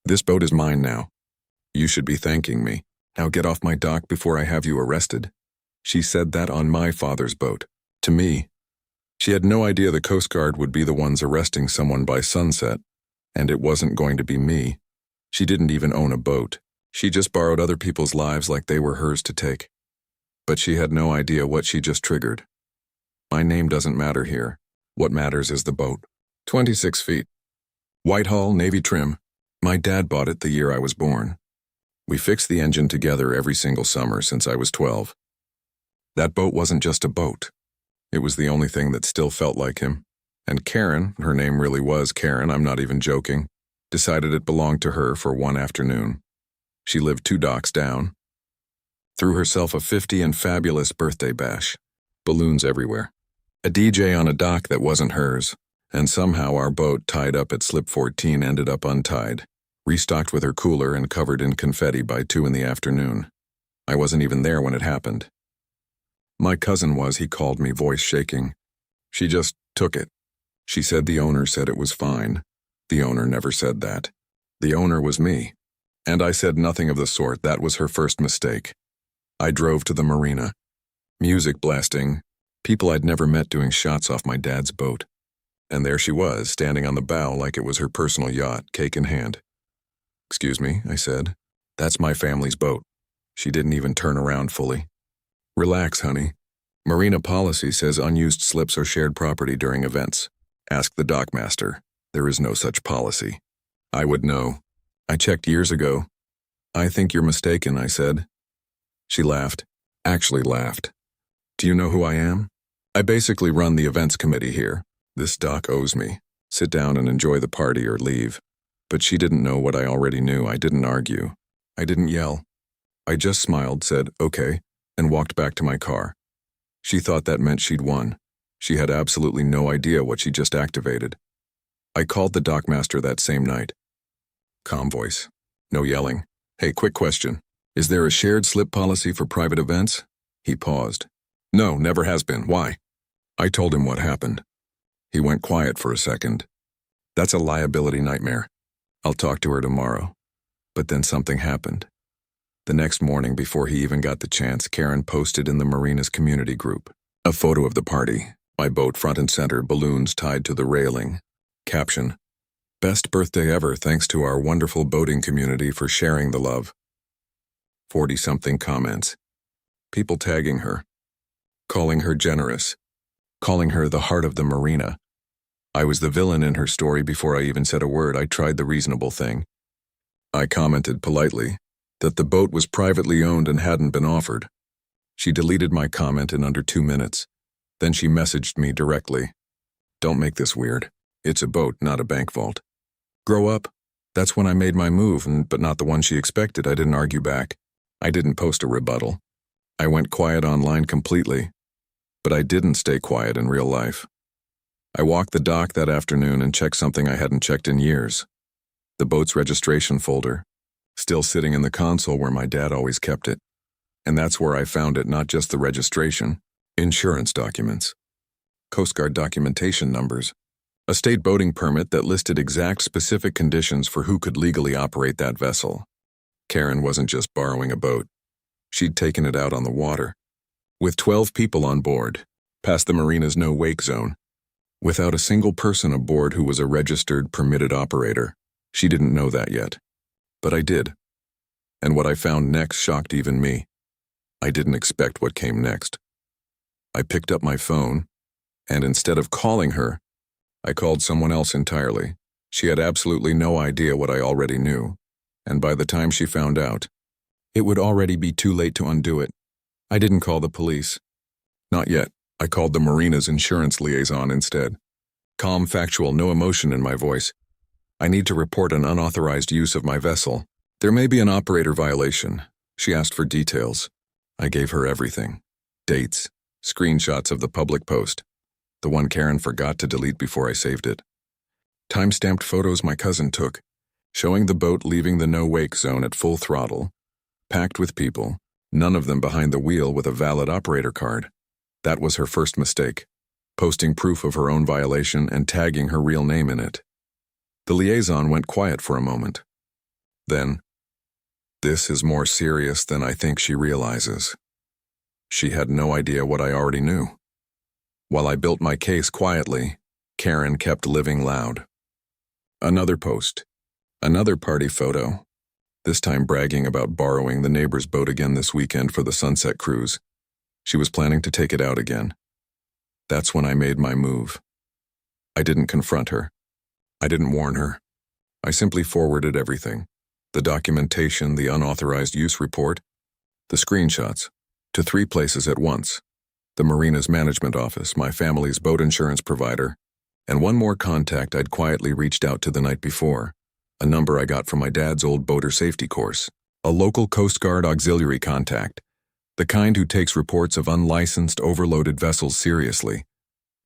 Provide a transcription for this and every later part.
This boat is mine now. You should be thanking me. Now get off my dock before I have you arrested." She said that on my father's boat. To me. She had no idea the Coast Guard would be the ones arresting someone by sunset, and it wasn't going to be me. She didn't even own a boat. She just borrowed other people's lives like they were hers to take. But she had no idea what she just triggered. My name doesn't matter here. What matters is the boat. 26 feet. White hull, navy trim. My dad bought it the year I was born. We fixed the engine together every single summer since I was 12. That boat wasn't just a boat. It was the only thing that still felt like him. And Karen, her name really was Karen, I'm not even joking, decided it belonged to her for one afternoon. She lived 2 docks down. Threw herself a 50 and fabulous birthday bash. Balloons everywhere. A DJ on a dock that wasn't hers. And somehow our boat, tied up at slip 14, ended up untied, restocked with her cooler and covered in confetti by 2 in the afternoon. I wasn't even there when it happened. My cousin was, he called me, voice shaking. She just took it. She said the owner said it was fine. The owner never said that. The owner was me. And I said nothing of the sort. That was her first mistake. I drove to the marina. Music blasting. People I'd never met doing shots off my dad's boat. And there she was, standing on the bow like it was her personal yacht, cake in hand. "Excuse me," I said. "That's my family's boat." She didn't even turn around fully. "Relax, honey. Marina policy says unused slips are shared property during events. Ask the dockmaster. There is no such policy." I would know. "I checked years ago." "I think you're mistaken," I said. She laughed. Actually laughed. "Do you know who I am? I basically run the events committee here. This dock owes me. Sit down and enjoy the party or leave." But she didn't know what I already knew. I didn't argue. I didn't yell. I just smiled, said, "Okay," and walked back to my car. She thought that meant she'd won. She had absolutely no idea what she just activated. I called the dockmaster that same night. Calm voice. No yelling. "Hey, quick question. Is there a shared slip policy for private events?" He paused. "No, never has been. Why?" I told him what happened. He went quiet for a second. "That's a liability nightmare. I'll talk to her tomorrow." But then something happened. The next morning, before he even got the chance, Karen posted in the marina's community group a photo of the party, my boat front and center, balloons tied to the railing. Caption: "Best birthday ever, thanks to our wonderful boating community for sharing the love." 40-something comments. People tagging her. Calling her generous. Calling her the heart of the marina. I was the villain in her story before I even said a word. I tried the reasonable thing. I commented politely that the boat was privately owned and hadn't been offered. She deleted my comment in under 2 minutes. Then she messaged me directly. "Don't make this weird. It's a boat, not a bank vault. Grow up." That's when I made my move, but not the one she expected. I didn't argue back. I didn't post a rebuttal. I went quiet online completely. But I didn't stay quiet in real life. I walked the dock that afternoon and checked something I hadn't checked in years. The boat's registration folder, still sitting in the console where my dad always kept it. And that's where I found it, not just the registration, insurance documents, Coast Guard documentation numbers, a state boating permit that listed exact specific conditions for who could legally operate that vessel. Karen wasn't just borrowing a boat. She'd taken it out on the water, with 12 people on board, past the marina's no-wake zone, without a single person aboard who was a registered, permitted operator. She didn't know that yet. But I did. And what I found next shocked even me. I didn't expect what came next. I picked up my phone, and instead of calling her, I called someone else entirely. She had absolutely no idea what I already knew, and by the time she found out, it would already be too late to undo it. I didn't call the police. Not yet. I called the marina's insurance liaison instead. Calm, factual, no emotion in my voice. "I need to report an unauthorized use of my vessel. There may be an operator violation." She asked for details. I gave her everything. Dates, screenshots of the public post, the one Karen forgot to delete before I saved it. Time-stamped photos my cousin took, showing the boat leaving the no-wake zone at full throttle, packed with people, none of them behind the wheel with a valid operator card. That was her first mistake, posting proof of her own violation and tagging her real name in it. The liaison went quiet for a moment. Then, this is more serious than I think she realizes. She had no idea what I already knew. While I built my case quietly, Karen kept living loud. Another post. Another party photo. This time bragging about borrowing the neighbor's boat again this weekend for the sunset cruise. She was planning to take it out again. That's when I made my move. I didn't confront her. I didn't warn her. I simply forwarded everything. The documentation, the unauthorized use report, the screenshots, to 3 places at once. The marina's management office, my family's boat insurance provider, and one more contact I'd quietly reached out to the night before, a number I got from my dad's old boater safety course, a local Coast Guard auxiliary contact, the kind who takes reports of unlicensed, overloaded vessels seriously,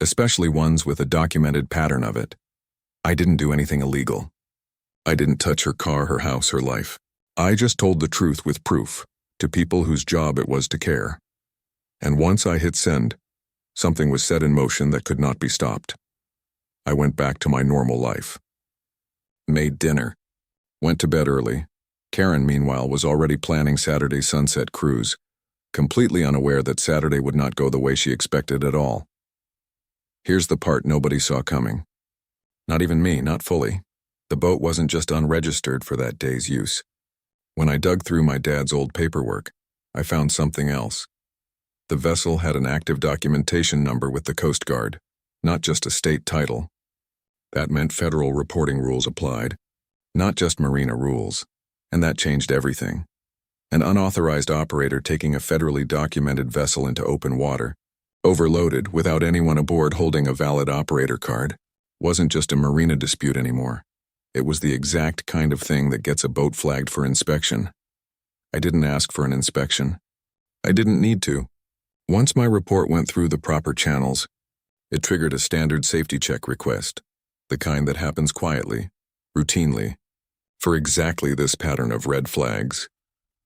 especially ones with a documented pattern of it. I didn't do anything illegal. I didn't touch her car, her house, her life. I just told the truth with proof, to people whose job it was to care. And once I hit send, something was set in motion that could not be stopped. I went back to my normal life. Made dinner. Went to bed early. Karen, meanwhile, was already planning Saturday's sunset cruise, completely unaware that Saturday would not go the way she expected at all. Here's the part nobody saw coming. Not even me, not fully. The boat wasn't just unregistered for that day's use. When I dug through my dad's old paperwork, I found something else. The vessel had an active documentation number with the Coast Guard, not just a state title. That meant federal reporting rules applied, not just marina rules, and that changed everything. An unauthorized operator taking a federally documented vessel into open water, overloaded without anyone aboard holding a valid operator card, wasn't just a marina dispute anymore. It was the exact kind of thing that gets a boat flagged for inspection. I didn't ask for an inspection. I didn't need to. Once my report went through the proper channels, it triggered a standard safety check request, the kind that happens quietly, routinely, for exactly this pattern of red flags.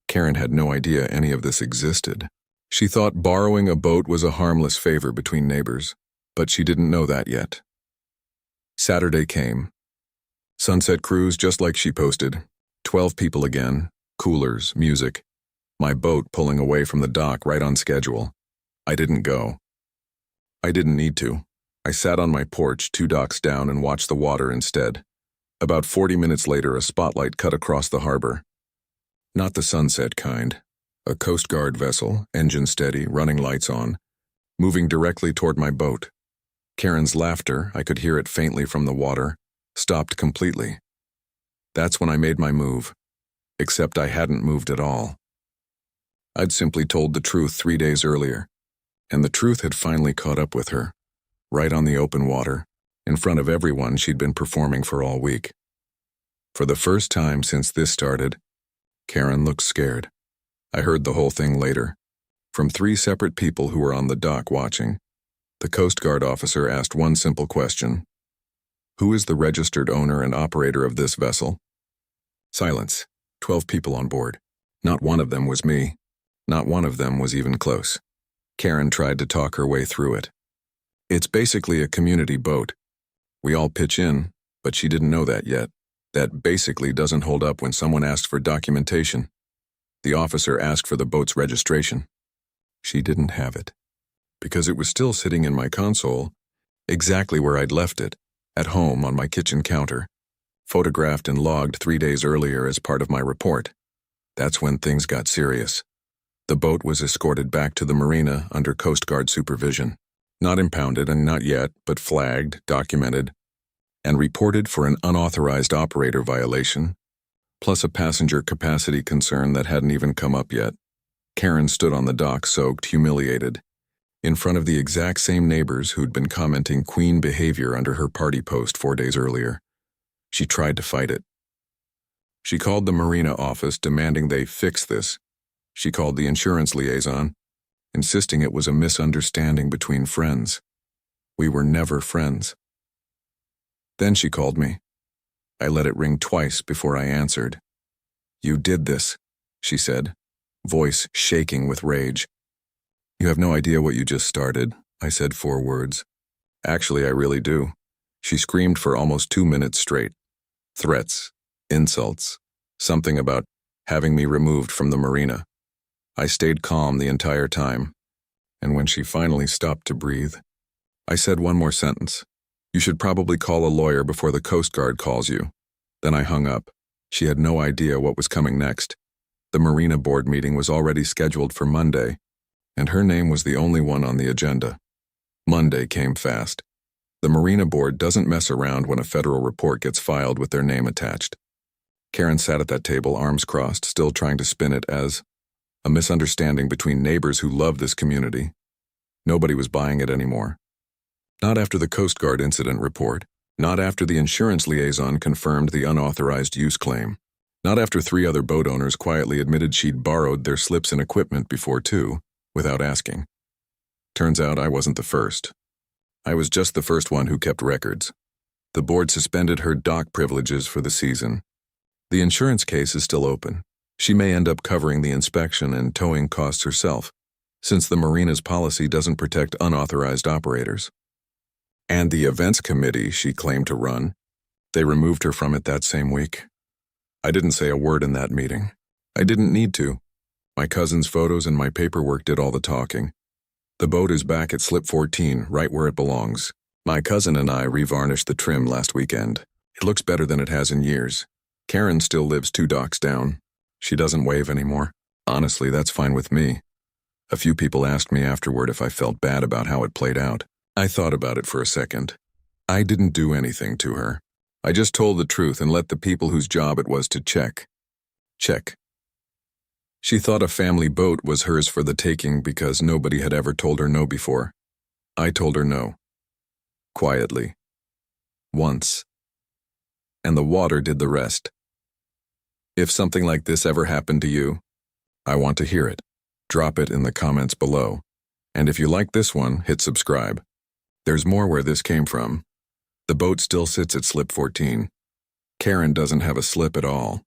Karen had no idea any of this existed. She thought borrowing a boat was a harmless favor between neighbors, but she didn't know that yet. Saturday came. Sunset cruise just like she posted. 12 people again, coolers, music. My boat pulling away from the dock right on schedule. I didn't go. I didn't need to. I sat on my porch 2 docks down and watched the water instead. About 40 minutes later, a spotlight cut across the harbor. Not the sunset kind. A Coast Guard vessel, engine steady, running lights on, moving directly toward my boat. Karen's laughter, I could hear it faintly from the water, stopped completely. That's when I made my move, except I hadn't moved at all. I'd simply told the truth 3 days earlier, and the truth had finally caught up with her, right on the open water, in front of everyone she'd been performing for all week. For the first time since this started, Karen looked scared. I heard the whole thing later, from 3 separate people who were on the dock watching. The Coast Guard officer asked one simple question. Who is the registered owner and operator of this vessel? Silence. 12 people on board. Not one of them was me. Not one of them was even close. Karen tried to talk her way through it. It's basically a community boat. We all pitch in, but she didn't know that yet. That basically doesn't hold up when someone asks for documentation. The officer asked for the boat's registration. She didn't have it, because it was still sitting in my console, exactly where I'd left it, at home on my kitchen counter, photographed and logged 3 days earlier as part of my report. That's when things got serious. The boat was escorted back to the marina under Coast Guard supervision. Not impounded and not yet, but flagged, documented, and reported for an unauthorized operator violation, plus a passenger capacity concern that hadn't even come up yet. Karen stood on the dock soaked, humiliated, in front of the exact same neighbors who'd been commenting queen behavior under her party post 4 days earlier. She tried to fight it. She called the marina office demanding they fix this. She called the insurance liaison, insisting it was a misunderstanding between friends. We were never friends. Then she called me. I let it ring twice before I answered. You did this, she said, voice shaking with rage. You have no idea what you just started, I said 4 words. Actually, I really do. She screamed for almost 2 minutes straight. Threats, insults, Something about having me removed from the marina. I stayed calm the entire time, and when she finally stopped to breathe, I said one more sentence. You should probably call a lawyer before the Coast Guard calls you. Then I hung up. She had no idea what was coming next. The Marina Board meeting was already scheduled for Monday, and her name was the only one on the agenda. Monday came fast. The Marina Board doesn't mess around when a federal report gets filed with their name attached. Karen sat at that table, arms crossed, still trying to spin it as a misunderstanding between neighbors who love this community. Nobody was buying it anymore. Not after the Coast Guard incident report. Not after the insurance liaison confirmed the unauthorized use claim. Not after 3 other boat owners quietly admitted she'd borrowed their slips and equipment before too, without asking. Turns out I wasn't the first. I was just the first one who kept records. The board suspended her dock privileges for the season. The insurance case is still open. She may end up covering the inspection and towing costs herself, since the marina's policy doesn't protect unauthorized operators. And the events committee she claimed to run, they removed her from it that same week. I didn't say a word in that meeting. I didn't need to. My cousin's photos and my paperwork did all the talking. The boat is back at slip 14, right where it belongs. My cousin and I revarnished the trim last weekend. It looks better than it has in years. Karen still lives 2 docks down. She doesn't wave anymore. Honestly, that's fine with me. A few people asked me afterward if I felt bad about how it played out. I thought about it for a second. I didn't do anything to her. I just told the truth and let the people whose job it was to check. She thought a family boat was hers for the taking because nobody had ever told her no before. I told her no. Quietly. Once. And the water did the rest. If something like this ever happened to you, I want to hear it. Drop it in the comments below. And if you like this one, hit subscribe. There's more where this came from. The boat still sits at slip 14. Karen doesn't have a slip at all.